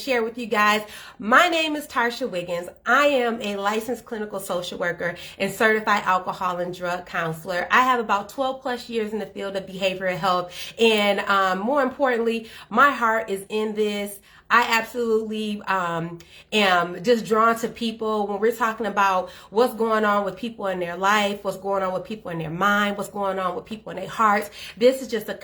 Share with you guys. My name is Tarsha Wiggins. I am a licensed clinical social worker and certified alcohol and drug counselor. I have about 12 plus years in the field of behavioral health, and more importantly, my heart is in this. I absolutely am just drawn to people when we're talking about what's going on with people in their life, what's going on with people in their mind, what's going on with people in their hearts. This is just a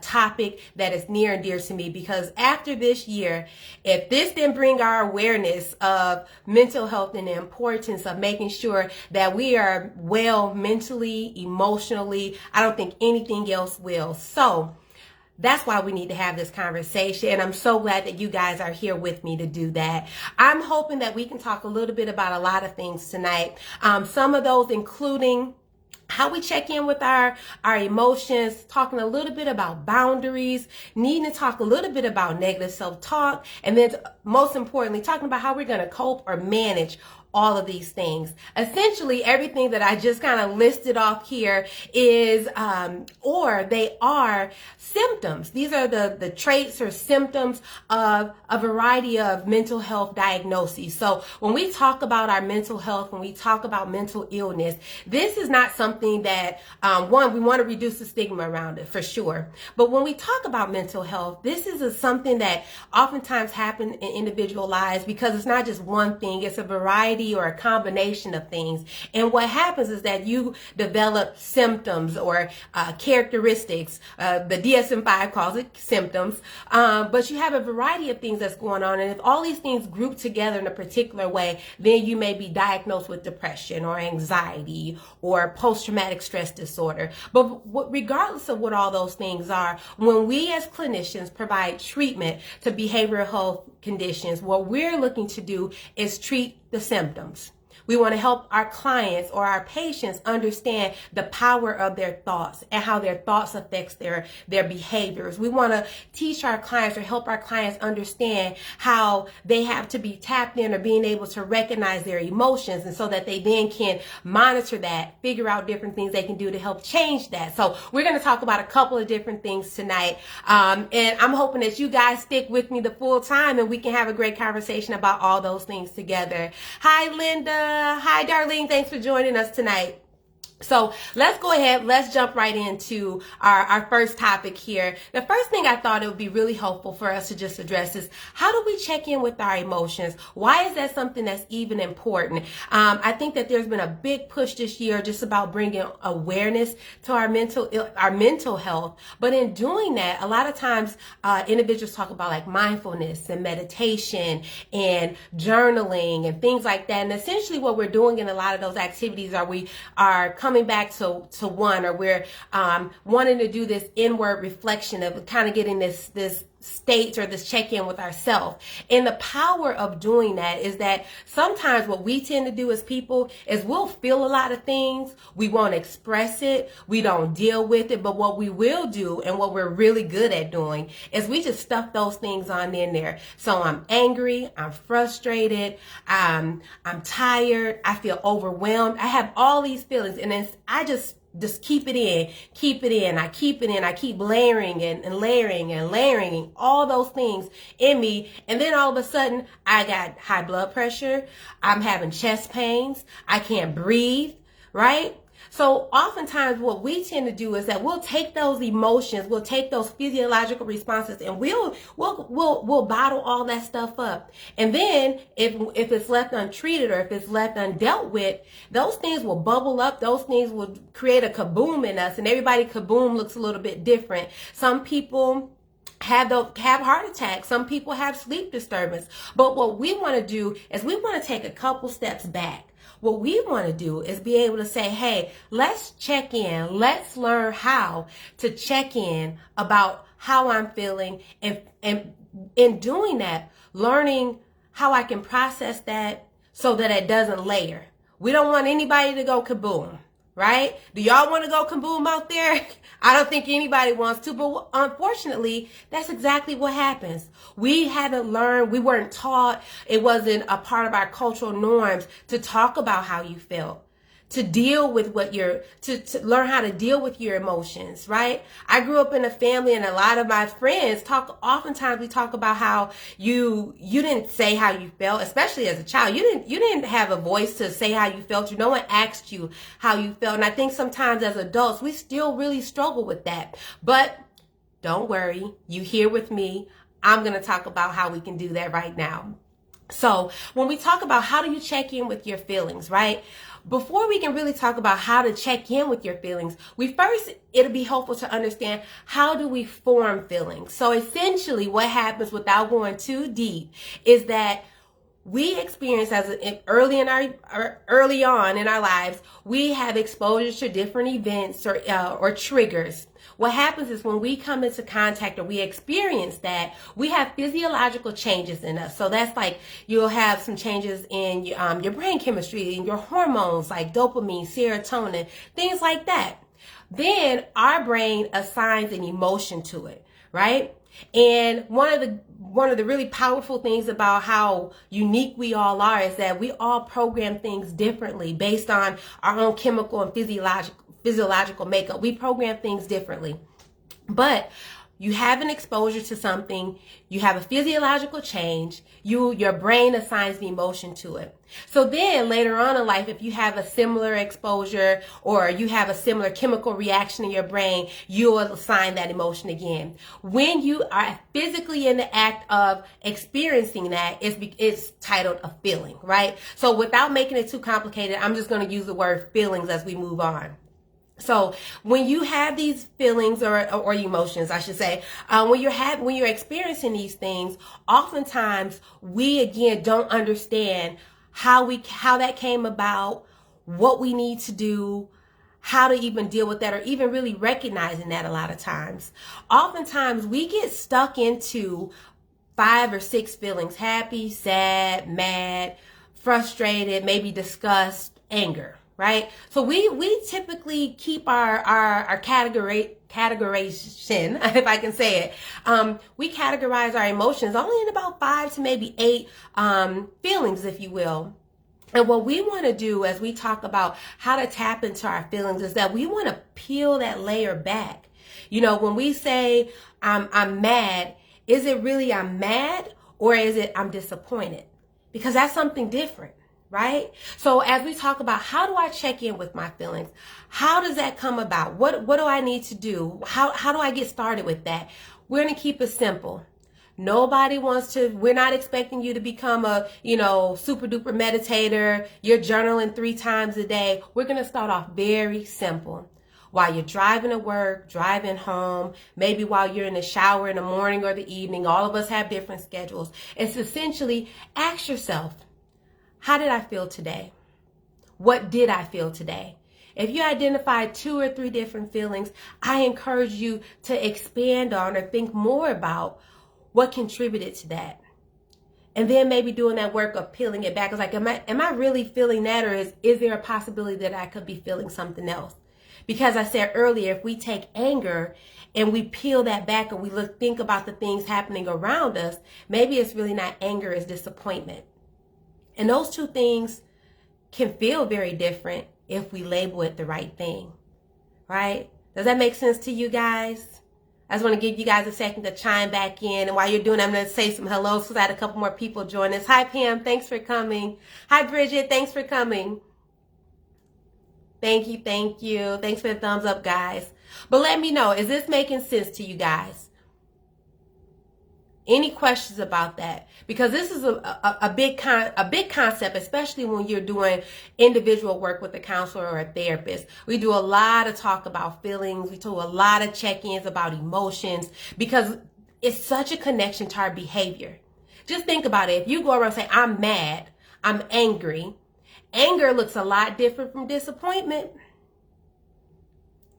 topic that is near and dear to me, because after this year, if this didn't bring our awareness of mental health and the importance of making sure that we are well mentally, emotionally, I don't think anything else will. So that's why we need to have this conversation, and I'm so glad that you guys are here with me to do that. I'm hoping that we can talk a little bit about a lot of things tonight. Some of those including how we check in with our emotions, talking a little bit about boundaries, needing to talk a little bit about negative self-talk, and then most importantly, talking about how we're going to cope or manage all of these things. Essentially, everything that I just kind of listed off here is, or they are symptoms. These are the traits or symptoms of a variety of mental health diagnoses. So when we talk about our mental health, when we talk about mental illness, this is not something that, we want to reduce the stigma around it for sure. But when we talk about mental health, this is something that oftentimes happens in individual lives, because it's not just one thing, it's a variety or a combination of things. And what happens is that you develop symptoms or characteristics. The DSM-5 calls it symptoms, but you have a variety of things that's going on. And if all these things group together in a particular way, then you may be diagnosed with depression or anxiety or post-traumatic stress disorder. But regardless of what all those things are, when we as clinicians provide treatment to behavioral health conditions, what we're looking to do is treat the symptoms. We want to help our clients or our patients understand the power of their thoughts and how their thoughts affects their behaviors. We want to teach our clients or help our clients understand how they have to be tapped in or being able to recognize their emotions, and so that they then can monitor that, figure out different things they can do to help change that. So we're going to talk about a couple of different things tonight. And I'm hoping that you guys stick with me the full time and we can have a great conversation about all those things together. Hi, Linda. Hi, Darlene. Thanks for joining us tonight. So let's go ahead. Let's jump right into our first topic here. The first thing I thought it would be really helpful for us to just address is, how do we check in with our emotions? Why is that something that's even important? I think that there's been a big push this year just about bringing awareness to our mental health. But in doing that, a lot of times individuals talk about like mindfulness and meditation and journaling and things like that. And essentially what we're doing in a lot of those activities are we are coming back to one, or we're wanting to do this inward reflection of kind of getting this state or this check-in with ourselves. And the power of doing that is that sometimes what we tend to do as people is we'll feel a lot of things, we won't express it, we don't deal with it, but what we will do, and what we're really good at doing, is we just stuff those things on in there. So I'm angry, I'm frustrated, I'm tired, I feel overwhelmed, I have all these feelings, and then I just keep it in. I keep layering and layering all those things in me. And then all of a sudden I got high blood pressure. I'm having chest pains. I can't breathe, right? So oftentimes what we tend to do is that we'll take those emotions, we'll take those physiological responses, and we'll bottle all that stuff up. And then if it's left untreated or if it's left undealt with, those things will bubble up. Those things will create a kaboom in us, and everybody kaboom looks a little bit different. Some people have heart attacks. Some people have sleep disturbance. But what we want to do is we want to take a couple steps back. What we want to do is be able to say, hey, let's check in. Let's learn how to check in about how I'm feeling. And in doing that, learning how I can process that so that it doesn't layer. We don't want anybody to go kaboom, right? Do y'all want to go kaboom out there? I don't think anybody wants to, but unfortunately, that's exactly what happens. We haven't learned, we weren't taught, it wasn't a part of our cultural norms to talk about how you felt, to deal with to learn how to deal with your emotions, right? I grew up in a family, and a lot of my friends oftentimes we talk about how you didn't say how you felt, especially as a child. You didn't have a voice to say how you felt. No one asked you how you felt. And I think sometimes as adults, we still really struggle with that. But don't worry, you here with me. I'm going to talk about how we can do that right now. So when we talk about how do you check in with your feelings, right? Before we can really talk about how to check in with your feelings, it'll be helpful to understand how do we form feelings. So essentially what happens, without going too deep, is that we experience early on in our lives, we have exposure to different events or triggers. What happens is when we come into contact or we experience that, we have physiological changes in us. So that's like you'll have some changes in your brain chemistry and your hormones like dopamine, serotonin, things like that. Then our brain assigns an emotion to it, right? And one of the really powerful things about how unique we all are is that we all program things differently based on our own chemical and physiological makeup. We program things differently. But you have an exposure to something, you have a physiological change, your brain assigns the emotion to it. So then later on in life, if you have a similar exposure or you have a similar chemical reaction in your brain, you'll assign that emotion again. When you are physically in the act of experiencing that, it's titled a feeling, right? So without making it too complicated, I'm just going to use the word feelings as we move on. So when you have these feelings or emotions, I should say, when you're experiencing these things, oftentimes we again don't understand how that came about, what we need to do, how to even deal with that, or even really recognizing that a lot of times. Oftentimes we get stuck into 5 or 6 feelings: happy, sad, mad, frustrated, maybe disgust, anger. Right? So we typically keep our categorization, if I can say it. We categorize our emotions only in about 5 to maybe 8 feelings, if you will. And what we want to do as we talk about how to tap into our feelings is that we want to peel that layer back. You know, when we say I'm mad, is it really I'm mad, or is it I'm disappointed? Because that's something different. Right? So as we talk about how do I check in with my feelings, how does that come about? What do I need to do? How do I get started with that? We're going to keep it simple. We're not expecting you to become a, super duper meditator. You're journaling 3 times a day. We're going to start off very simple. While you're driving to work, driving home, maybe while you're in the shower in the morning or the evening, all of us have different schedules. It's essentially ask yourself, how did I feel today? What did I feel today? If you identify 2 or 3 different feelings, I encourage you to expand on or think more about what contributed to that. And then maybe doing that work of peeling it back. It's like, am I really feeling that, or is there a possibility that I could be feeling something else? Because I said earlier, if we take anger and we peel that back and we think about the things happening around us, maybe it's really not anger, it's disappointment. And those 2 things can feel very different if we label it the right thing, right? Does that make sense to you guys? I just want to give you guys a second to chime back in. And while you're doing it, I'm going to say some hellos because I had a couple more people join us. Hi, Pam. Thanks for coming. Hi, Bridget. Thanks for coming. Thank you. Thank you. Thanks for the thumbs up, guys. But let me know, is this making sense to you guys? Any questions about that? Because this is a big concept, especially when you're doing individual work with a counselor or a therapist. We do a lot of talk about feelings. We do a lot of check-ins about emotions because it's such a connection to our behavior. Just think about it. If you go around and say, I'm mad, I'm angry, anger looks a lot different from disappointment,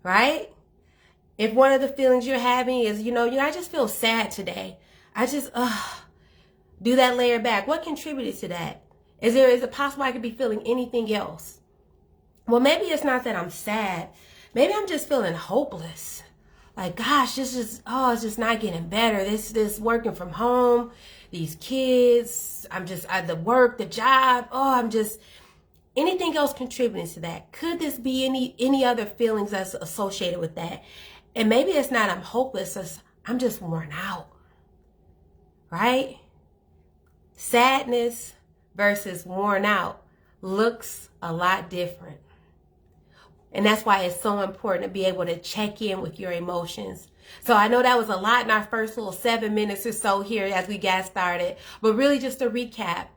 right? If one of the feelings you're having is, I just feel sad today. I just, do that layer back. What contributed to that? Is it possible I could be feeling anything else? Well, maybe it's not that I'm sad. Maybe I'm just feeling hopeless. Like, gosh, it's just not getting better. This working from home, these kids, the work, the job. Anything else contributing to that? Could this be any other feelings that's associated with that? And maybe it's not I'm hopeless, it's I'm just worn out, right? Sadness versus worn out looks a lot different. And that's why it's so important to be able to check in with your emotions. So I know that was a lot in our first little 7 minutes or so here as we got started. But really just to recap,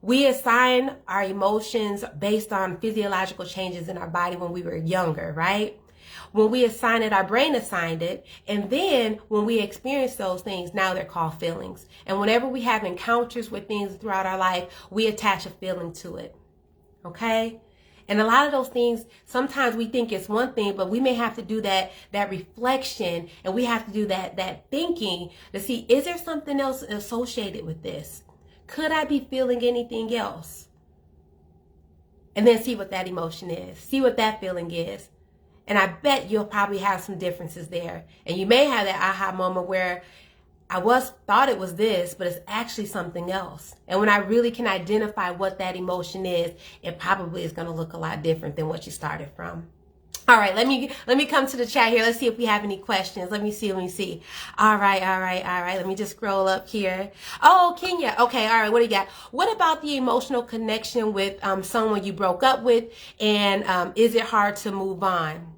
we assign our emotions based on physiological changes in our body when we were younger, right? When we assign it, our brain assigned it. And then when we experience those things, now they're called feelings. And whenever we have encounters with things throughout our life, we attach a feeling to it. Okay? And a lot of those things, sometimes we think it's one thing, but we may have to do that reflection, and we have to do that thinking to see, is there something else associated with this? Could I be feeling anything else? And then see what that emotion is. See what that feeling is. And I bet you'll probably have some differences there. And you may have that aha moment where I thought it was this, but it's actually something else. And when I really can identify what that emotion is, it probably is going to look a lot different than what you started from. All right, let me come to the chat here. Let's see if we have any questions. Let me see. All right. Let me just scroll up here. Oh, Kenya. Okay, all right, what do you got? What about the emotional connection with someone you broke up with, and is it hard to move on?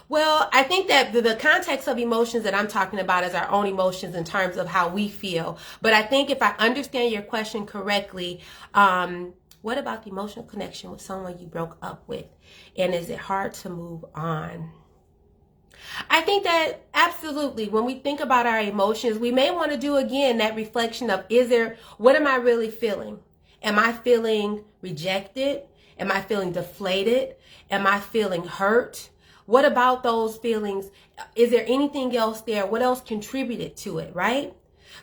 Well, I think that the context of emotions that I'm talking about is our own emotions in terms of how we feel. But I think if I understand your question correctly, what about the emotional connection with someone you broke up with? And is it hard to move on? I think that absolutely, when we think about our emotions, we may want to do again that reflection of, what am I really feeling? Am I feeling rejected? Am I feeling deflated? Am I feeling hurt? What about those feelings? Is there anything else there? What else contributed to it, right?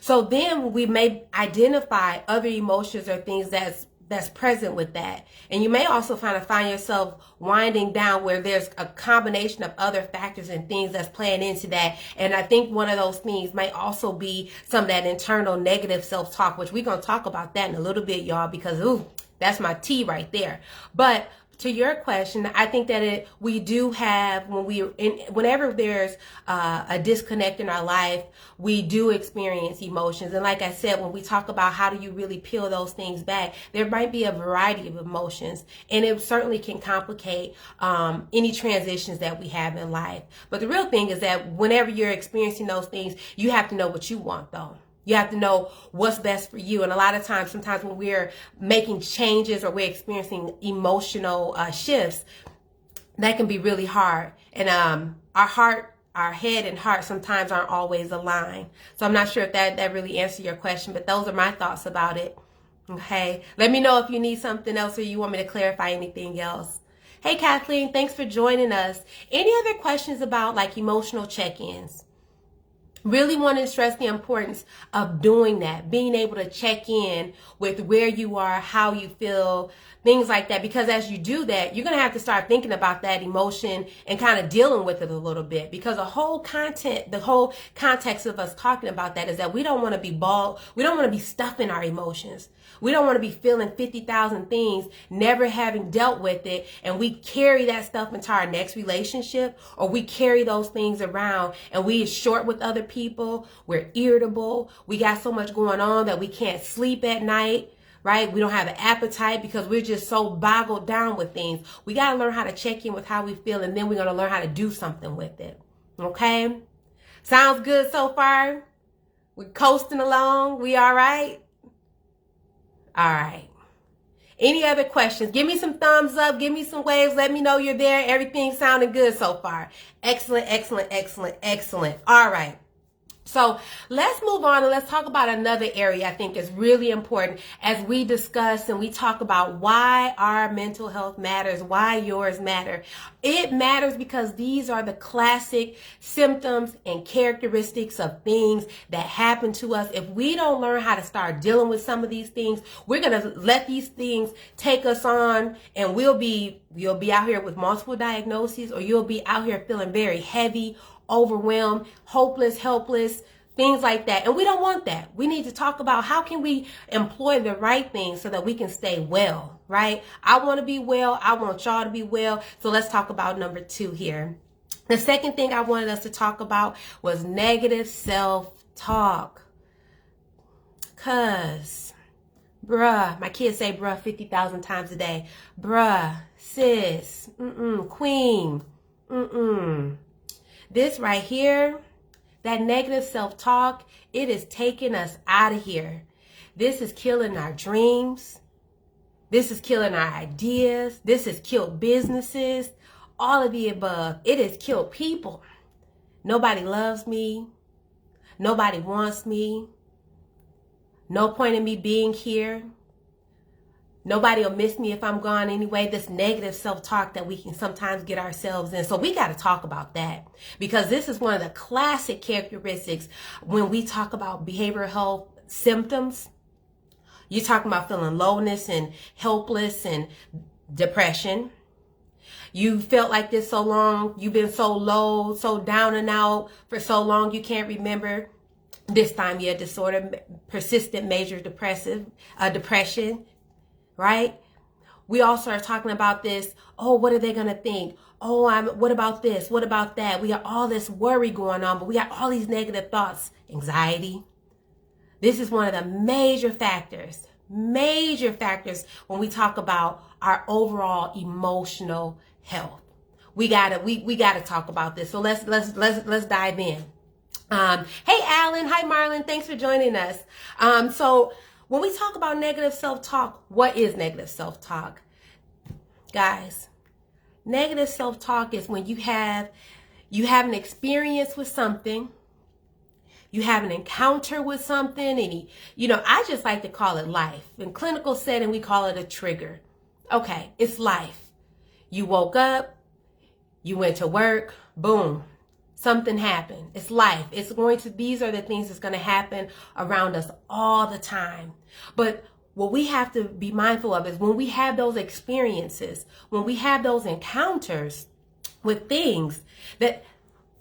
So then we may identify other emotions or things that's present with that. And you may also find yourself winding down where there's a combination of other factors and things that's playing into that. And I think one of those things might also be some of that internal negative self-talk, which we're going to talk about that in a little bit, y'all, because that's my tea right there. But to your question, I think that we do have, whenever there's a disconnect in our life, we do experience emotions. And like I said, when we talk about how do you really peel those things back, there might be a variety of emotions, and it certainly can complicate any transitions that we have in life. But the real thing is that whenever you're experiencing those things, you have to know what you want, though. You have to know what's best for you. And a lot of times, sometimes when we're making changes or we're experiencing emotional shifts, that can be really hard. And our head and heart sometimes aren't always aligned. So I'm not sure if that really answered your question, but those are my thoughts about it. Okay. Let me know if you need something else or you want me to clarify anything else. Hey, Kathleen, thanks for joining us. Any other questions about like emotional check-ins? Really want to stress the importance of doing that, being able to check in with where you are, how you feel, things like that. Because as you do that, you're going to have to start thinking about that emotion and kind of dealing with it a little bit. Because the whole context of us talking about that is that we don't want to be we don't want to be stuffing our emotions. We don't want to be feeling 50,000 things, never having dealt with it, and we carry that stuff into our next relationship, or we carry those things around and we short with other people, we're irritable, we got so much going on that we can't sleep at night, right? We don't have an appetite because we're just so boggled down with things. We got to learn how to check in with how we feel, and then we're going to learn how to do something with it, okay? Sounds good so far? We're coasting along? We all right? All right. Any other questions? Give me some thumbs up. Give me some waves. Let me know you're there. Everything's sounding good so far. Excellent, excellent, excellent, excellent. All right. So let's move on and let's talk about another area I think is really important as we discuss and we talk about why our mental health matters, why yours matter. It matters because these are the classic symptoms and characteristics of things that happen to us. If we don't learn how to start dealing with some of these things, we're going to let these things take us on, and you'll be out here with multiple diagnoses, or you'll be out here feeling very heavy, overwhelmed, hopeless, helpless, things like that. And we don't want that. We need to talk about how can we employ the right things so that we can stay well, right? I want to be well. I want y'all to be well. So let's talk about number 2 here. The second thing I wanted us to talk about was negative self-talk. Cause, bruh, my kids say bruh 50,000 times a day. Bruh, sis, queen, This right here, that negative self-talk, it is taking us out of here. This is killing our dreams. This is killing our ideas. This has killed businesses. All of the above. It has killed people. Nobody loves me. Nobody wants me. No point in me being here. Nobody will miss me if I'm gone anyway. This negative self-talk that we can sometimes get ourselves in. So we got to talk about that, because this is one of the classic characteristics when we talk about behavioral health symptoms. You're talking about feeling lowness and helpless and depression. You felt like this so long. You've been so low, so down and out for so long you can't remember. This time you had disorder, persistent major depression. Right? We also are talking about this. Oh, what are they going to think? Oh, what about this? What about that? We got all this worry going on, but we got all these negative thoughts, anxiety. This is one of the major factors when we talk about our overall emotional health. We gotta talk about this. So let's dive in. Hey, Alan. Hi, Marlon. Thanks for joining us. So when we talk about negative self-talk, what is negative self-talk? Guys, negative self-talk is when you have an experience with something, you have an encounter with something, and I just like to call it life. In clinical setting, we call it a trigger. Okay, it's life. You woke up, you went to work, boom. Something happened. It's life. These are the things that's going to happen around us all the time. But what we have to be mindful of is when we have those experiences, when we have those encounters with things, that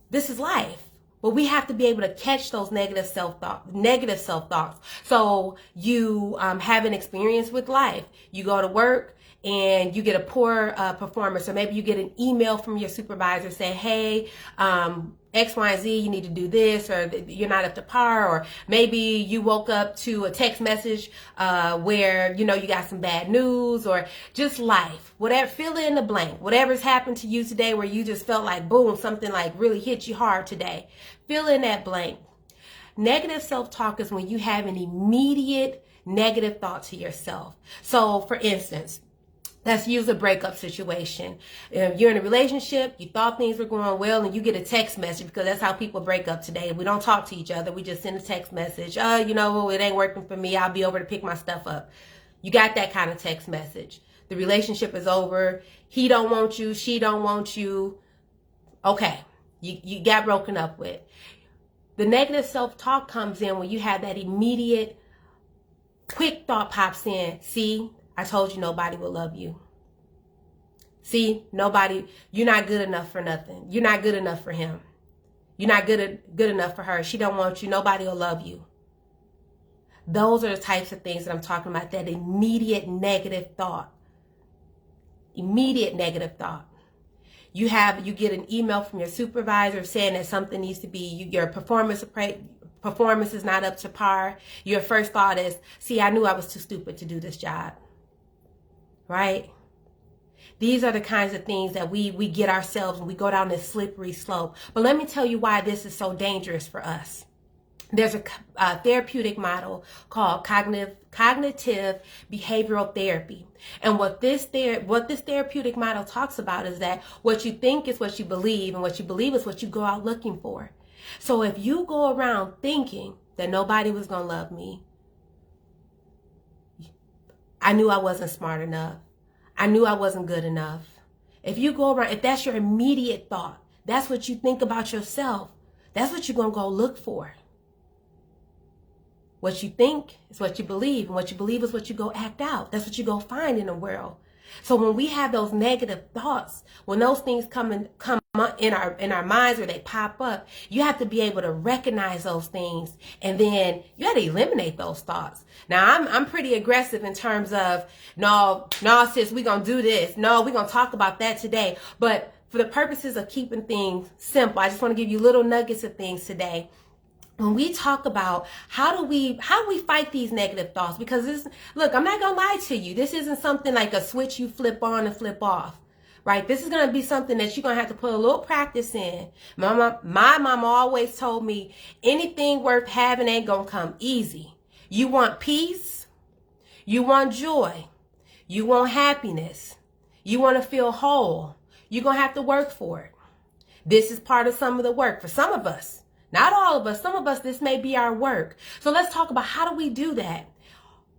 this is life. But we have to be able to catch those negative self-thoughts. So you have an experience with life. You go to work and you get a poor performance, or maybe you get an email from your supervisor saying, hey, X, Y, and Z, you need to do this, or you're not up to par, or maybe you woke up to a text message where, you got some bad news, or just life, whatever, fill in the blank, whatever's happened to you today where you just felt like, boom, something like really hit you hard today. Fill in that blank. Negative self-talk is when you have an immediate negative thought to yourself. So, for instance, let's use a breakup situation. If you're in a relationship, you thought things were going well, and you get a text message, because that's how people break up today. We don't talk to each other. We just send a text message. It ain't working for me. I'll be over to pick my stuff up. You got that kind of text message. The relationship is over. He don't want you. She don't want you. Okay. You got broken up with. The negative self-talk comes in when you have that immediate, quick thought pops in. See, I told you nobody will love you. See, you're not good enough for nothing. You're not good enough for him. You're not good enough for her. She don't want you. Nobody will love you. Those are the types of things that I'm talking about, that immediate negative thought. Immediate negative thought. You get an email from your supervisor saying that something needs to be, your performance is not up to par. Your first thought is, see, I knew I was too stupid to do this job. Right? These are the kinds of things that we get ourselves when we go down this slippery slope. But let me tell you why this is so dangerous for us. There's a therapeutic model called cognitive behavioral therapy. And what this therapeutic model talks about is that what you think is what you believe, and what you believe is what you go out looking for. So if you go around thinking that nobody was going to love me, I knew I wasn't smart enough, I knew I wasn't good enough. If that's your immediate thought, that's what you think about yourself, that's what you're going to go look for. What you think is what you believe, and what you believe is what you go act out. That's what you go find in the world. So when we have those negative thoughts, when those things come in our minds or they pop up, you have to be able to recognize those things, and then you got to eliminate those thoughts. Now I'm pretty aggressive in terms of no sis, we're gonna do this. No, we're gonna talk about that today. But for the purposes of keeping things simple, I just want to give you little nuggets of things today. When we talk about how do we fight these negative thoughts, because look, I'm not gonna lie to you, this isn't something like a switch you flip on and flip off, right? This is gonna be something that you're gonna have to put a little practice in. My mama always told me, anything worth having ain't gonna come easy. You want peace, you want joy, you want happiness, you want to feel whole. You're gonna have to work for it. This is part of some of the work for some of us. Not all of us. Some of us, this may be our work. So let's talk about how do we do that?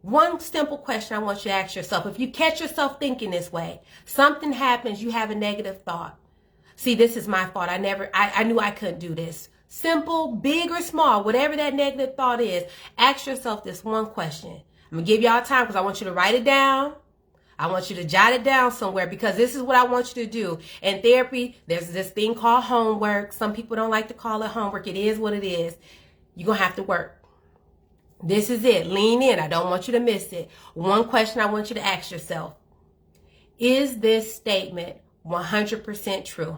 One simple question I want you to ask yourself. If you catch yourself thinking this way, something happens, you have a negative thought. See, this is my fault. I knew I couldn't do this. Simple, big or small, whatever that negative thought is, ask yourself this one question. I'm going to give y'all time because I want you to write it down. I want you to jot it down somewhere, because this is what I want you to do. In therapy, there's this thing called homework. Some people don't like to call it homework. It is what it is. You're going to have to work. This is it. Lean in. I don't want you to miss it. One question I want you to ask yourself. Is this statement 100% true?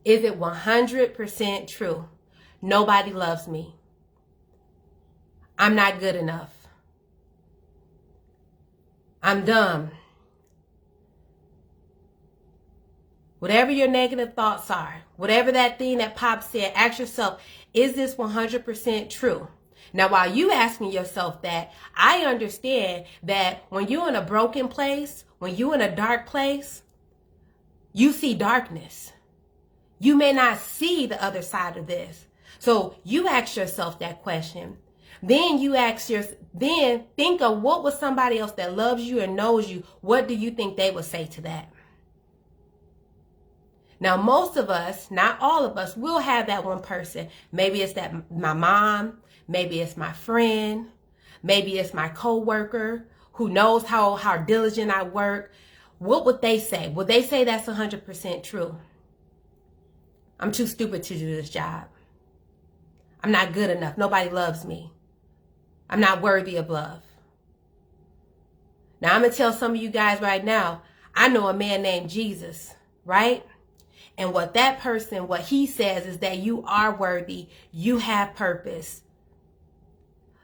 Is it 100% true? Nobody loves me. I'm not good enough. I'm dumb. Whatever your negative thoughts are, whatever that thing that Pop said, ask yourself, is this 100% true? Now, while you asking yourself that, I understand that when you're in a broken place, when you're in a dark place, you see darkness. You may not see the other side of this. So you ask yourself that question. Then then think of what was somebody else that loves you and knows you. What do you think they would say to that? Now, most of us, not all of us, will have that one person. Maybe it's my mom. Maybe it's my friend. Maybe it's my coworker who knows how diligent I work. What would they say? Would they say that's 100% true? I'm too stupid to do this job. I'm not good enough. Nobody loves me. I'm not worthy of love. Now, I'm going to tell some of you guys right now, I know a man named Jesus, right? And what he says is that you are worthy. You have purpose.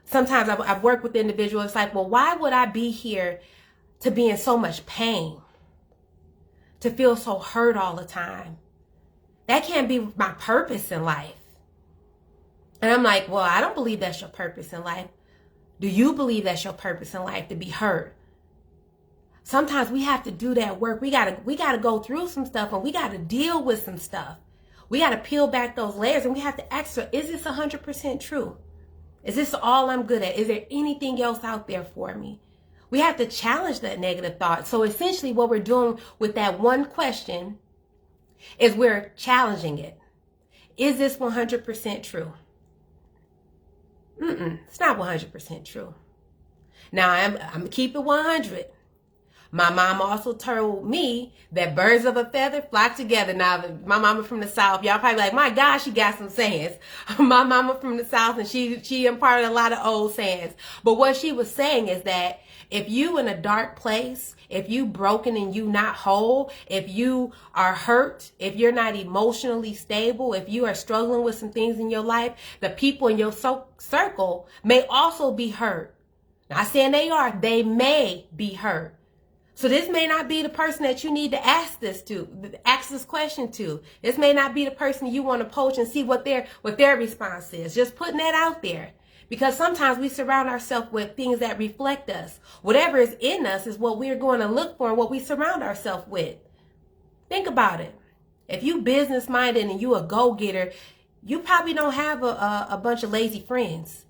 Sometimes I've worked with individuals like, well, why would I be here to be in so much pain? To feel so hurt all the time? That can't be my purpose in life. And I'm like, well, I don't believe that's your purpose in life. Do you believe that's your purpose in life, to be hurt? Sometimes we have to do that work. We gotta go through some stuff, and we gotta deal with some stuff. We gotta peel back those layers, and we have to ask, is this 100% true? Is this all I'm good at? Is there anything else out there for me? We have to challenge that negative thought. So essentially what we're doing with that one question is we're challenging it. Is this 100% true? It's not 100% true. Now, I'm keep it 100. My mom also told me that birds of a feather flock together. Now, my mama from the South, y'all probably like, my gosh, she got some sayings. My mama from the South, and she imparted a lot of old sayings. But what she was saying is that if you in a dark place, if you broken and you not whole, if you are hurt, if you're not emotionally stable, if you are struggling with some things in your life, the people in your circle may also be hurt. Not saying they may be hurt. So this may not be the person that you need to ask this question to. This may not be the person you want to approach and see what their response is. Just putting that out there. Because sometimes we surround ourselves with things that reflect us. Whatever is in us is what we're going to look for and what we surround ourselves with. Think about it. If you business-minded and you a go-getter, you probably don't have a bunch of lazy friends.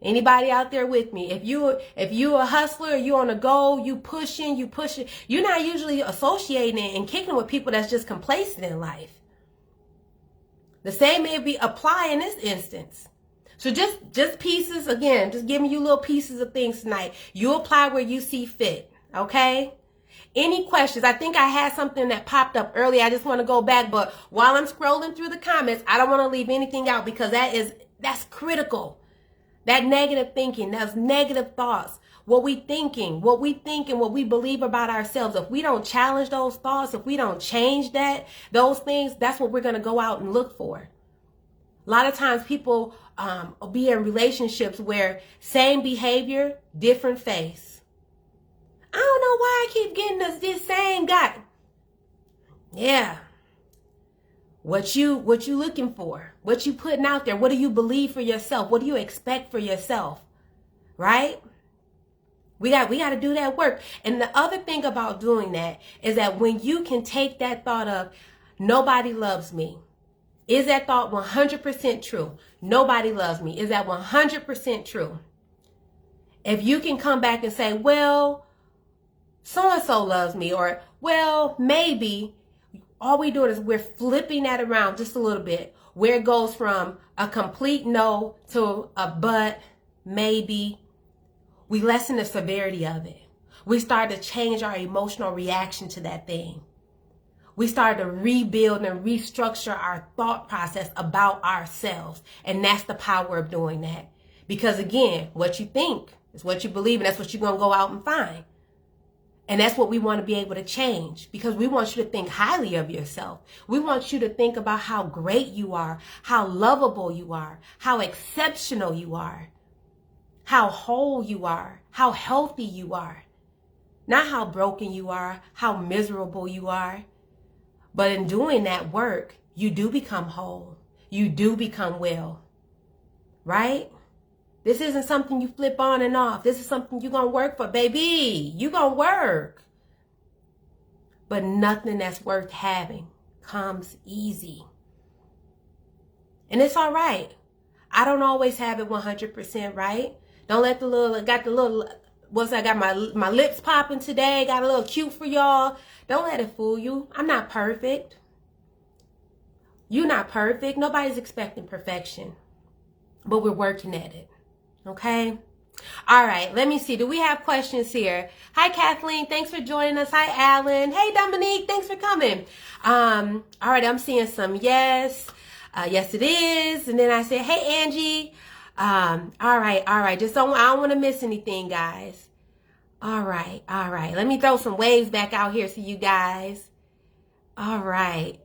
Anybody out there with me? If you a hustler, you on a go, you pushing, you're not usually associating and kicking with people that's just complacent in life. The same may be apply in this instance. So just pieces, again, just giving you little pieces of things tonight. You apply where you see fit, okay? Any questions? I think I had something that popped up earlier. I just want to go back, but while I'm scrolling through the comments, I don't want to leave anything out because that's critical. That negative thinking, those negative thoughts, what we think and what we believe about ourselves. If we don't challenge those thoughts, if we don't change those things, that's what we're going to go out and look for. A lot of times people will be in relationships where same behavior, different face. I don't know why I keep getting this same guy. Yeah. What you looking for? What you putting out there? What do you believe for yourself? What do you expect for yourself? Right? We got to do that work. And the other thing about doing that is that when you can take that thought of nobody loves me, is that thought 100% true? Nobody loves me. Is that 100% true? If you can come back and say, well, so-and-so loves me, or, well, maybe, all we do is we're flipping that around just a little bit, where it goes from a complete no to a but, maybe. We lessen the severity of it. We start to change our emotional reaction to that thing. We start to rebuild and restructure our thought process about ourselves. And that's the power of doing that. Because again, what you think is what you believe, and that's what you're going to go out and find. And that's what we want to be able to change, because we want you to think highly of yourself. We want you to think about how great you are, how lovable you are, how exceptional you are, how whole you are, how healthy you are. Not how broken you are, how miserable you are. But in doing that work, you do become whole. You do become well. Right? This isn't something you flip on and off. This is something you're going to work for, baby. You're going to work. But nothing that's worth having comes easy. And it's all right. I don't always have it 100% right. Don't let I got my lips popping today. Got a little cute for y'all. Don't let it fool you. I'm not perfect. You're not perfect. Nobody's expecting perfection. But we're working at it. Okay? All right. Let me see. Do we have questions here? Hi, Kathleen. Thanks for joining us. Hi, Alan. Hey, Dominique. Thanks for coming. All right. I'm seeing some yes. Yes, it is. And then I say, hey, Angie. All right. I don't want to miss anything, guys. All right. Let me throw some waves back out here to you guys. All right.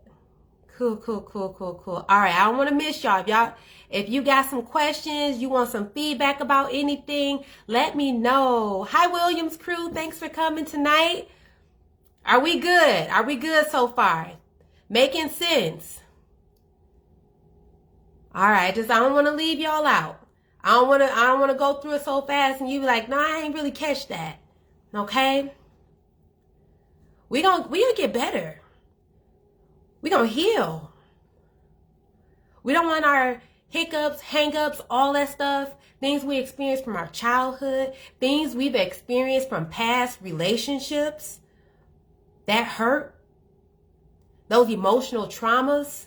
Cool. All right. I don't want to miss y'all. If you got some questions, you want some feedback about anything, let me know. Hi, Williams crew. Thanks for coming tonight. Are we good? Are we good so far? Making sense? All right. I don't want to leave y'all out. I don't want to go through it so fast and you be like, no, I ain't really catch that. Okay? We gonna get better. We gonna heal. We don't want our hiccups, hang-ups, all that stuff, things we experienced from our childhood, things we've experienced from past relationships that hurt, those emotional traumas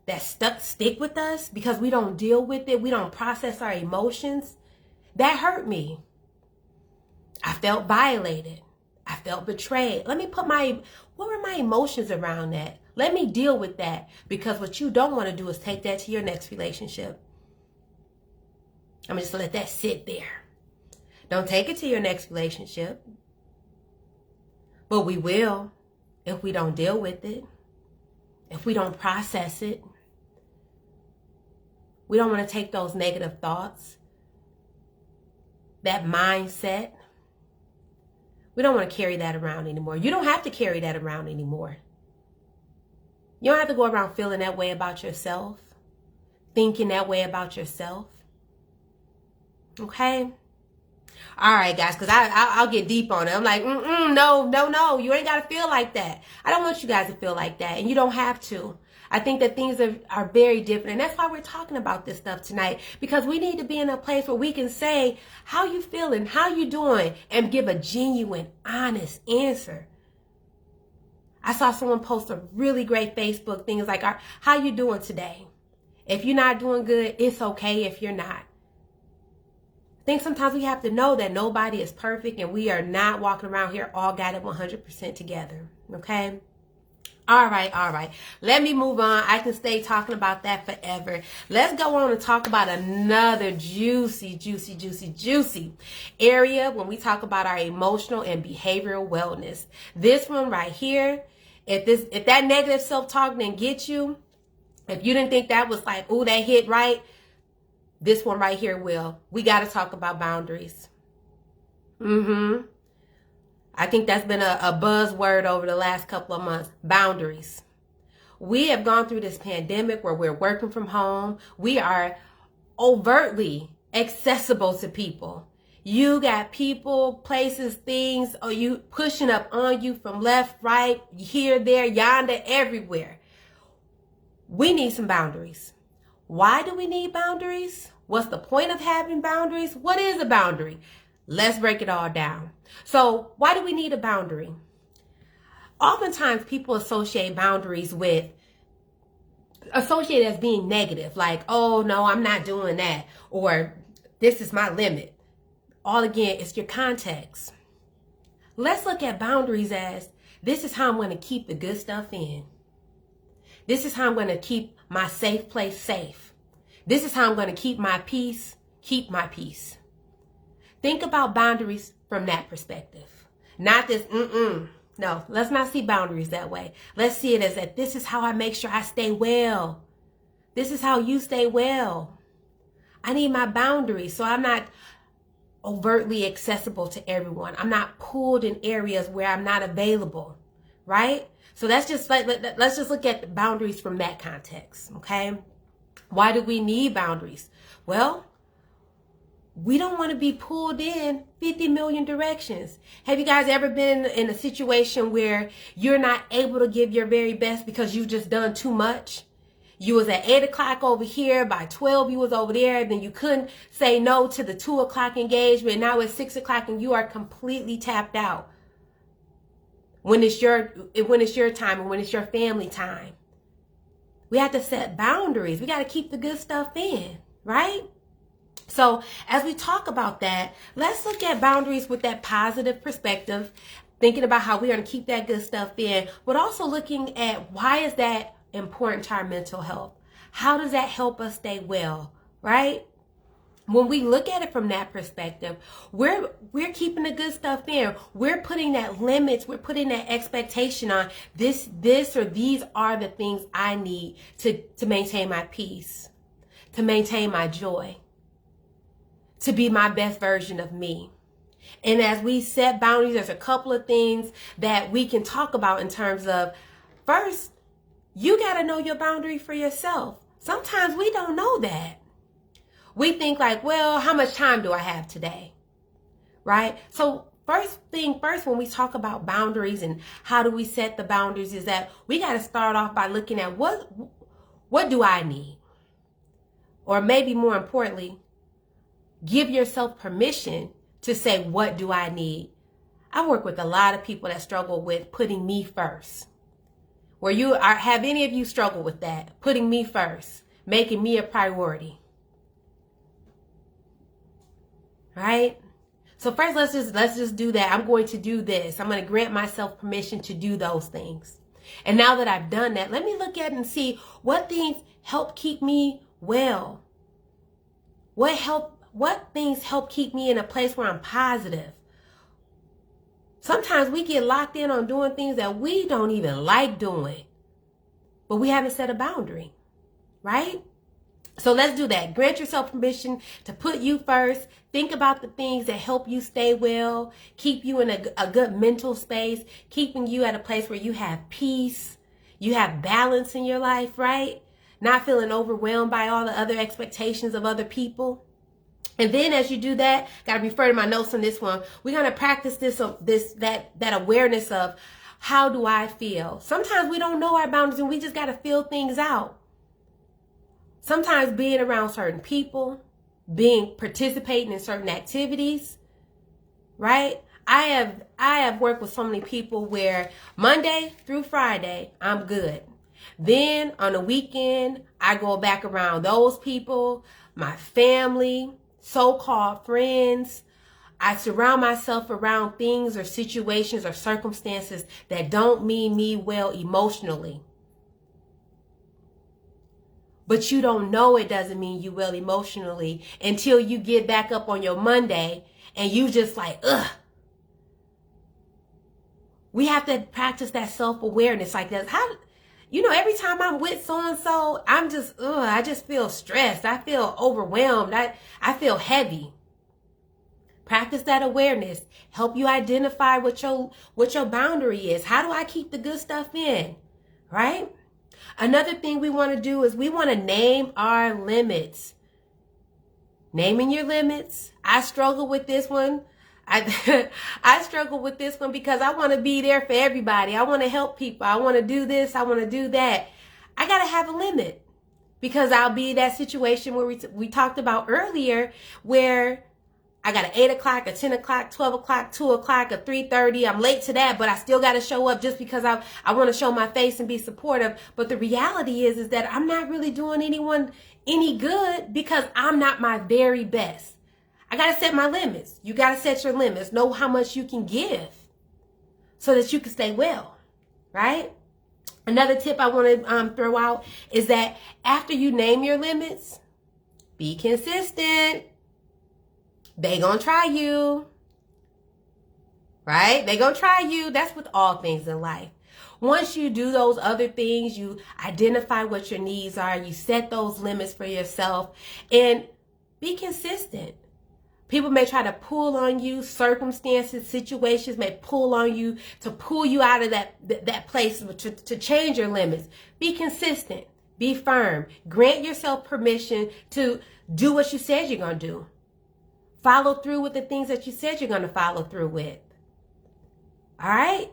that stick with us because we don't deal with it, we don't process our emotions. That hurt me. I felt violated. I felt betrayed. Let me what were my emotions around that? Let me deal with that, because what you don't want to do is take that to your next relationship. I'm just let that sit there. Don't take it to your next relationship. But we will if we don't deal with it, if we don't process it. We don't want to take those negative thoughts, that mindset. We don't want to carry that around anymore. You don't have to carry that around anymore. You don't have to go around feeling that way about yourself, thinking that way about yourself. Okay? All right, guys, because I'll get deep on it. I'm like, no. You ain't got to feel like that. I don't want you guys to feel like that, and you don't have to. I think that things are very different, and that's why we're talking about this stuff tonight, because we need to be in a place where we can say, how you feeling, how you doing, and give a genuine, honest answer. I saw someone post a really great Facebook thing. It's like, how you doing today? If you're not doing good, it's okay if you're not. I think sometimes we have to know that nobody is perfect and we are not walking around here all got it 100% together. Okay? All right. Let me move on. I can stay talking about that forever. Let's go on and talk about another juicy area when we talk about our emotional and behavioral wellness. This one right here, if that negative self-talk didn't get you, if you didn't think that was like, ooh, that hit right, this one right here will. We got to talk about boundaries. I think that's been a buzzword over the last couple of months. Boundaries. We have gone through this pandemic where we're working from home. We are overtly accessible to people. You got people, places, things, or you pushing up on you from left, right, here, there, yonder, everywhere. We need some boundaries. Why do we need boundaries? What's the point of having boundaries? What is a boundary? Let's break it all down. So why do we need a boundary? Oftentimes people associate boundaries as being negative. Like, oh no, I'm not doing that. Or this is my limit. All again, it's your context. Let's look at boundaries as this is how I'm going to keep the good stuff in. This is how I'm going to keep my safe place safe. This is how I'm going to keep my peace. Think about boundaries from that perspective. Not this, No, let's not see boundaries that way. Let's see it as that this is how I make sure I stay well. This is how you stay well. I need my boundaries so I'm not overtly accessible to everyone. I'm not pulled in areas where I'm not available, right? So let's just look at the boundaries from that context, okay? Why do we need boundaries? Well, we don't want to be pulled in 50 million directions. Have you guys ever been in a situation where you're not able to give your very best because you've just done too much? You was at 8 o'clock over here, by 12 you was over there, then you couldn't say no to the 2 o'clock engagement. Now it's 6 o'clock and you are completely tapped out. When it's your time and when it's your family time. We have to set boundaries. We got to keep the good stuff in, right? So as we talk about that, let's look at boundaries with that positive perspective, thinking about how we're going to keep that good stuff in, but also looking at why is that important to our mental health? How does that help us stay well, right? When we look at it from that perspective, we're keeping the good stuff in. We're putting that limits. We're putting that expectation on this or these are the things I need to maintain my peace, to maintain my joy, to be my best version of me. And as we set boundaries, there's a couple of things that we can talk about in terms of, first, you got to know your boundary for yourself. Sometimes we don't know that. We think like, well, how much time do I have today? Right? So first thing first, when we talk about boundaries and how do we set the boundaries, is that we got to start off by looking at what do I need? Or maybe more importantly, give yourself permission to say, what do I need? I work with a lot of people that struggle with putting me first. Have any of you struggled with that? Putting me first, making me a priority. Right? So first, let's just do that. I'm going to do this. I'm going to grant myself permission to do those things. And now that I've done that, let me look at it and see what things help keep me well. What things help keep me in a place where I'm positive? Sometimes we get locked in on doing things that we don't even like doing, but we haven't set a boundary, right? So let's do that. Grant yourself permission to put you first. Think about the things that help you stay well, keep you in a good mental space, keeping you at a place where you have peace, you have balance in your life, right? Not feeling overwhelmed by all the other expectations of other people. And then as you do that, got to refer to my notes on this one. We're going to practice that awareness of how do I feel? Sometimes we don't know our boundaries and we just got to feel things out. Sometimes being around certain people, participating in certain activities, right? I have worked with so many people where Monday through Friday, I'm good. Then on the weekend, I go back around those people, my family, so-called friends. I surround myself around things or situations or circumstances that don't mean me well emotionally. But you don't know it doesn't mean you well emotionally until you get back up on your Monday and you just like, ugh. We have to practice that self-awareness like that. How, every time I'm with so-and-so, I'm just, I just feel stressed. I feel overwhelmed. I feel heavy. Practice that awareness. Help you identify what your boundary is. How do I keep the good stuff in? Right? Another thing we want to do is we want to name our limits. Naming your limits. I struggle with this one. I struggle with this one because I want to be there for everybody. I want to help people. I want to do this. I want to do that. I got to have a limit because I'll be in that situation where we talked about earlier where I got an 8 o'clock, a 10 o'clock, 12 o'clock, 2 o'clock, a 3:30. I'm late to that, but I still got to show up just because I want to show my face and be supportive. But the reality is that I'm not really doing anyone any good because I'm not my very best. I got to set my limits. You got to set your limits. Know how much you can give so that you can stay well, right? Another tip I want to throw out is that after you name your limits, be consistent. They gonna try you, right? They gonna try you. That's with all things in life. Once you do those other things, you identify what your needs are, you set those limits for yourself, and be consistent. People may try to pull on you. Circumstances, situations may pull on you to pull you out of that place to change your limits. Be consistent. Be firm. Grant yourself permission to do what you said you're gonna do. Follow through with the things that you said you're going to follow through with. All right?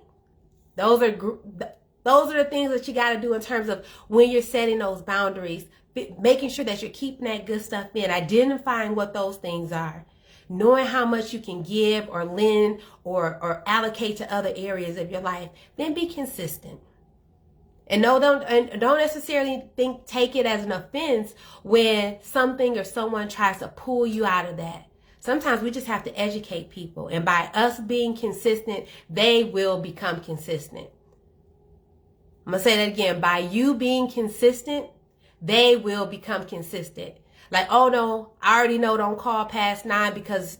Those are the things that you got to do in terms of when you're setting those boundaries, making sure that you're keeping that good stuff in, identifying what those things are, knowing how much you can give or lend or allocate to other areas of your life. Then be consistent. And don't necessarily take it as an offense when something or someone tries to pull you out of that. Sometimes we just have to educate people. And by us being consistent, they will become consistent. I'm going to say that again. By you being consistent, they will become consistent. Like, oh no, I already know don't call past 9 because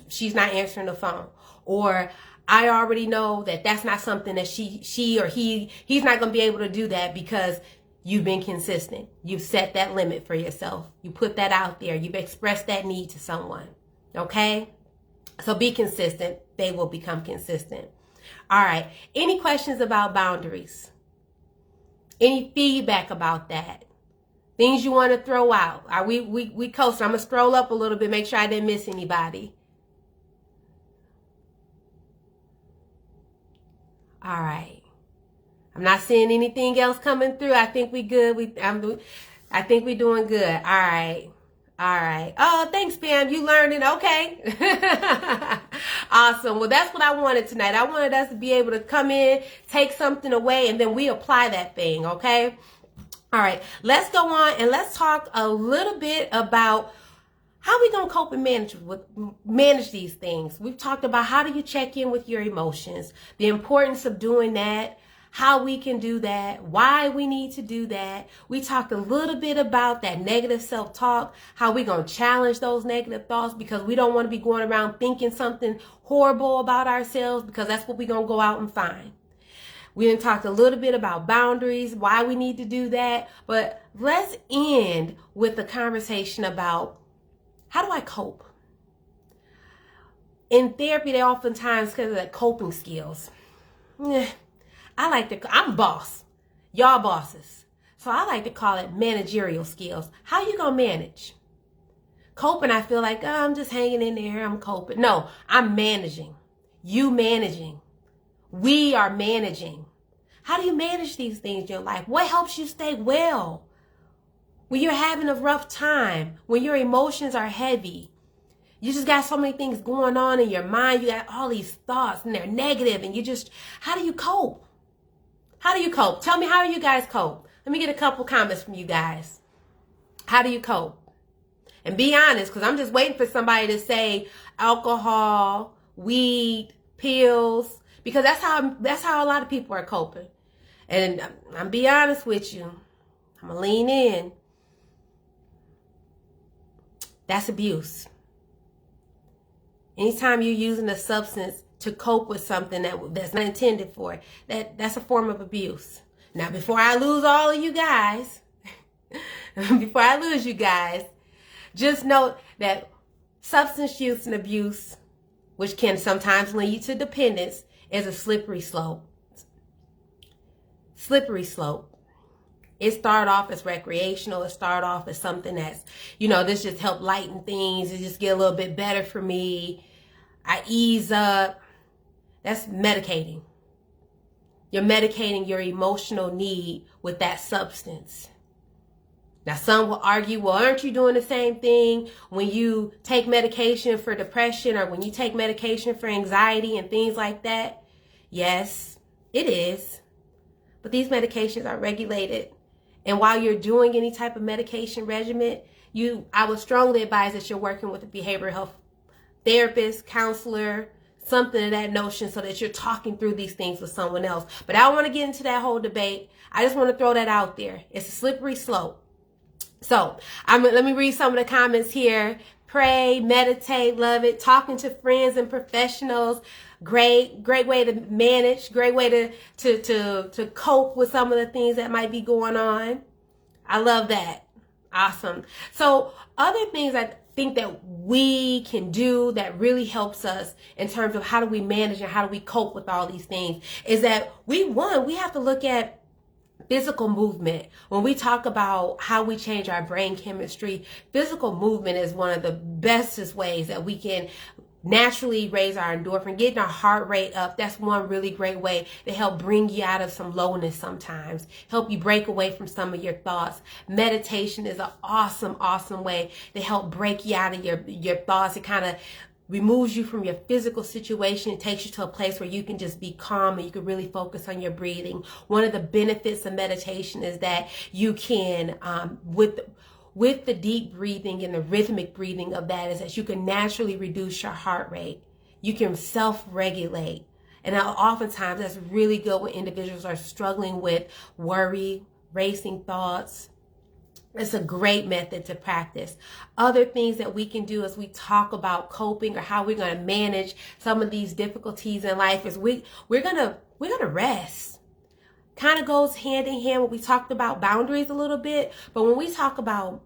she's not answering the phone. Or I already know that's not something that she or he's not going to be able to do that because you've been consistent. You've set that limit for yourself. You put that out there. You've expressed that need to someone. Okay? So be consistent. They will become consistent. All right. Any questions about boundaries? Any feedback about that? Things you want to throw out? Are we coasting? I'm going to scroll up a little bit, make sure I didn't miss anybody. All right. I'm not seeing anything else coming through. I think we good. I think we're doing good. All right. All right. Oh, thanks, Pam. You learning? Okay. Awesome. Well, that's what I wanted tonight. I wanted us to be able to come in, take something away, and then we apply that thing. Okay. All right. Let's go on and let's talk a little bit about how we gonna cope and manage these things. We've talked about how do you check in with your emotions, the importance of doing that, how we can do that, why we need to do that. We talked a little bit about that negative self-talk, how we going to challenge those negative thoughts because we don't want to be going around thinking something horrible about ourselves because that's what we're going to go out and find. We done talked a little bit about boundaries, why we need to do that, but let's end with the conversation about how do I cope? In therapy, they oftentimes because of the coping skills. I'm boss. Y'all bosses. So I like to call it managerial skills. How you gonna manage? Coping, I feel like, I'm just hanging in there. I'm coping. No, I'm managing. You managing. We are managing. How do you manage these things in your life? What helps you stay well? When you're having a rough time, when your emotions are heavy, you just got so many things going on in your mind. You got all these thoughts and they're negative and how do you cope? How do you cope? Tell me, how you guys cope? Let me get a couple comments from you guys. How do you cope? And be honest, because I'm just waiting for somebody to say alcohol, weed, pills, because that's how a lot of people are coping. And I'm be honest with you. I'm gonna lean in. That's abuse. Anytime you're using a substance to cope with something that's not intended for, that's a form of abuse. Now, before I lose all of you guys, just note that substance use and abuse, which can sometimes lead to dependence, is a slippery slope. Slippery slope. It started off as recreational. It started off as something that's, this just helped lighten things. It just get a little bit better for me. I ease up. That's medicating. You're medicating your emotional need with that substance. Now, some will argue, well, aren't you doing the same thing when you take medication for depression or when you take medication for anxiety and things like that? Yes, it is. But these medications are regulated. And while you're doing any type of medication regimen, I would strongly advise that you're working with a behavioral health therapist, counselor, something of that notion, so that you're talking through these things with someone else. But I don't want to get into that whole debate. I just want to throw that out there. It's a slippery slope. So let me read some of the comments here. Pray, meditate, love it. Talking to friends and professionals. Great way to manage. Great way to cope with some of the things that might be going on. I love that. Awesome. So other things I think that we can do that really helps us in terms of how do we manage and how do we cope with all these things is that we have to look at physical movement. When we talk about how we change our brain chemistry, physical movement is one of the bestest ways that we can naturally raise our endorphin, getting our heart rate up. That's one really great way to help bring you out of some lowness sometimes, help you break away from some of your thoughts. Meditation is an awesome way to help break you out of your thoughts. It kind of removes you from your physical situation. It takes you to a place where you can just be calm and you can really focus on your breathing. One of the benefits of meditation is that you can, with the deep breathing and the rhythmic breathing of that, is that you can naturally reduce your heart rate. You can self-regulate. And oftentimes that's really good when individuals are struggling with worry, racing thoughts. It's a great method to practice. Other things that we can do as we talk about coping or how we're going to manage some of these difficulties in life is we're gonna rest. Kind of goes hand in hand when we talked about boundaries a little bit, but when we talk about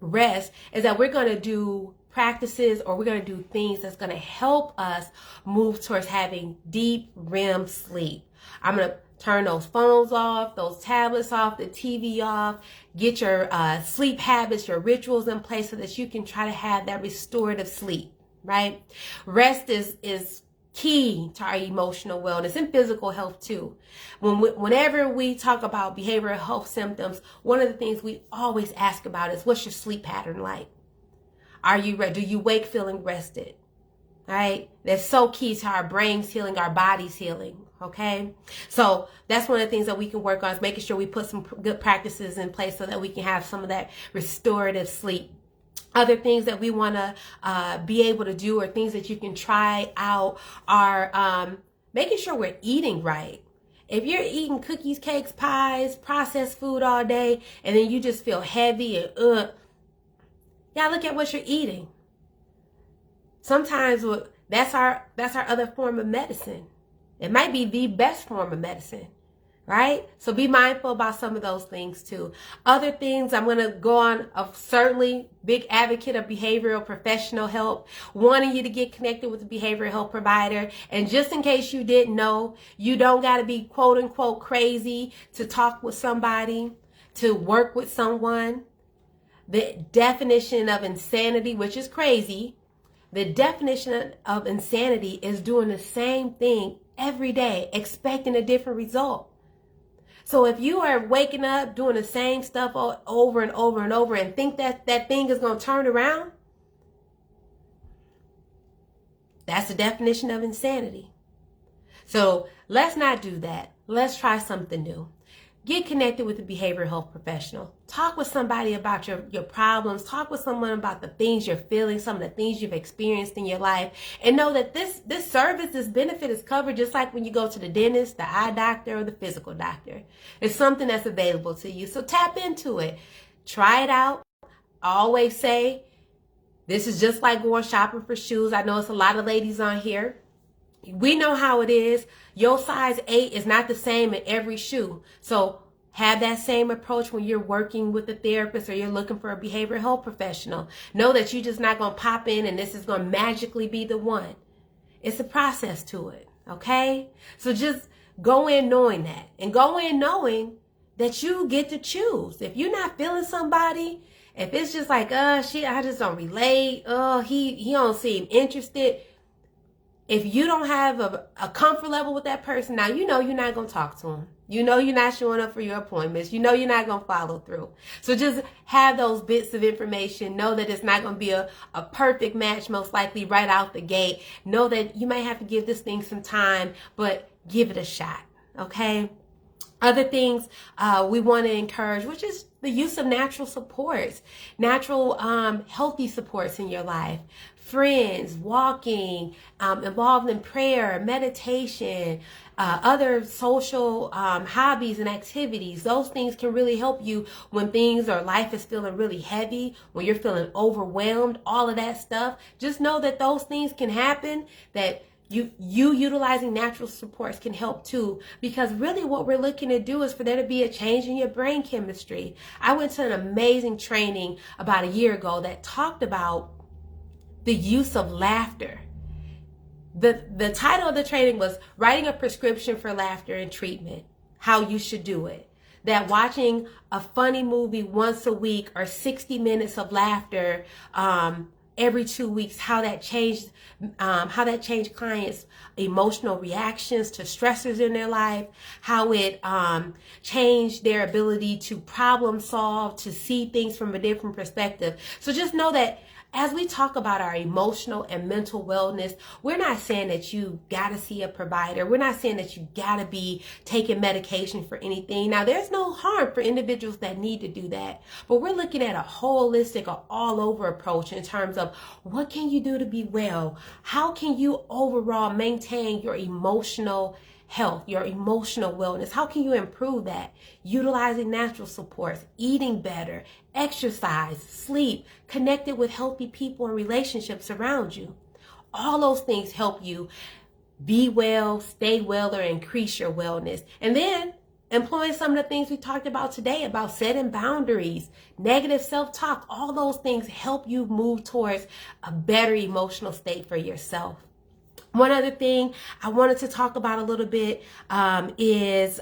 rest, is that we're going to do practices or we're going to do things that's going to help us move towards having deep REM sleep. I'm going to turn those phones off, those tablets off, the TV off, get your sleep habits, your rituals in place so that you can try to have that restorative sleep, right? Rest is key to our emotional wellness and physical health too. Whenever we talk about behavioral health symptoms, one of the things we always ask about is, what's your sleep pattern like? Do you wake feeling rested? Right? That's so key to our brains healing, our bodies healing. Okay. So that's one of the things that we can work on, is making sure we put some good practices in place so that we can have some of that restorative sleep. Other things that we want to be able to do, or things that you can try out, are making sure we're eating right. If you're eating cookies, cakes, pies, processed food all day, and then you just feel heavy and look at what you're eating. Sometimes that's our other form of medicine. It might be the best form of medicine, right? So be mindful about some of those things too. Other things I'm going to go on, of certainly big advocate of behavioral professional help, wanting you to get connected with a behavioral health provider. And just in case you didn't know, you don't got to be quote unquote crazy to talk with somebody, to work with someone. The definition of insanity, which is crazy, the definition of insanity is doing the same thing every day, expecting a different result. So if you are waking up doing the same stuff over and over and over and think that thing is going to turn around, that's the definition of insanity. So let's not do that. Let's try something new. get connected with a behavioral health professional. Talk with somebody about your problems. Talk with someone about the things you're feeling, some of the things you've experienced in your life. And know that this service, this benefit is covered just like when you go to the dentist, the eye doctor, or the physical doctor. It's something that's available to you. So tap into it. Try it out. I always say, this is just like going shopping for shoes. I know it's a lot of ladies on here. We know how it is. Your size 8 is not the same in every shoe. So have that same approach when you're working with a therapist or you're looking for a behavioral health professional. Know that you're just not going to pop in and this is going to magically be the one. It's a process to it, okay? So just go in knowing that. And go in knowing that you get to choose. If you're not feeling somebody, if it's just like, I just don't relate. He don't seem interested. If you don't have a comfort level with that person, now you know you're not going to talk to him. You know you're not showing up for your appointments. You know you're not going to follow through. So just have those bits of information. Know that it's not going to be a perfect match, most likely right out the gate. Know that you might have to give this thing some time, but give it a shot, okay? Other things we want to encourage, which is the use of natural supports, natural healthy supports in your life. Friends, walking, involved in prayer, meditation, other social hobbies and activities. Those things can really help you when things or life is feeling really heavy, when you're feeling overwhelmed, all of that stuff. Just know that those things can happen, that you utilizing natural supports can help too, because really what we're looking to do is for there to be a change in your brain chemistry. I went to an amazing training about a year ago that talked about the use of laughter. The title of the training was Writing a Prescription for Laughter and Treatment, how you should do it. That watching a funny movie once a week or 60 minutes of laughter every 2 weeks, how that changed clients' emotional reactions to stressors in their life, how it changed their ability to problem solve, to see things from a different perspective. So just know that as we talk about our emotional and mental wellness, we're not saying that you got to see a provider. We're not saying that you got to be taking medication for anything. Now, there's no harm for individuals that need to do that, but we're looking at a holistic or all over approach in terms of what can you do to be well? How can you overall maintain your emotional health, your emotional wellness? How can you improve that? Utilizing natural supports, eating better, exercise, sleep, connected with healthy people and relationships around you. All those things help you be well, stay well, or increase your wellness. And then employing some of the things we talked about today about setting boundaries, negative self-talk, all those things help you move towards a better emotional state for yourself. One other thing I wanted to talk about a little bit is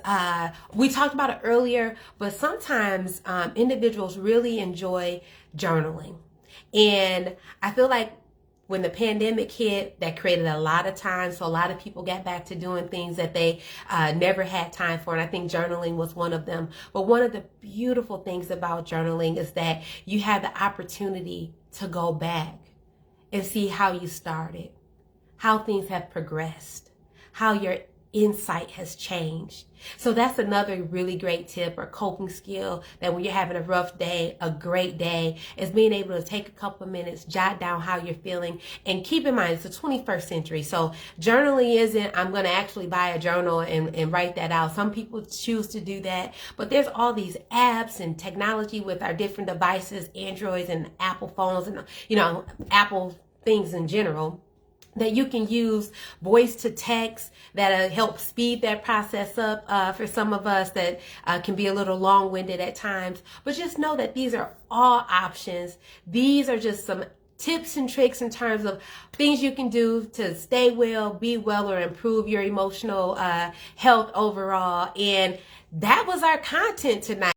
we talked about it earlier, but sometimes individuals really enjoy journaling. And I feel like when the pandemic hit, that created a lot of time. So a lot of people got back to doing things that they never had time for. And I think journaling was one of them. But one of the beautiful things about journaling is that you have the opportunity to go back and see how you started, how things have progressed, how your insight has changed. So that's another really great tip or coping skill, that when you're having a rough day, a great day, is being able to take a couple of minutes, jot down how you're feeling, and keep in mind it's the 21st century. So journaling isn't, I'm going to actually buy a journal and write that out. Some people choose to do that, but there's all these apps and technology with our different devices, Androids and Apple phones and, Apple things in general, that you can use voice to text that help speed that process up for some of us that can be a little long-winded at times. But just know that these are all options. These are just some tips and tricks in terms of things you can do to stay well, be well, or improve your emotional health overall. And that was our content tonight.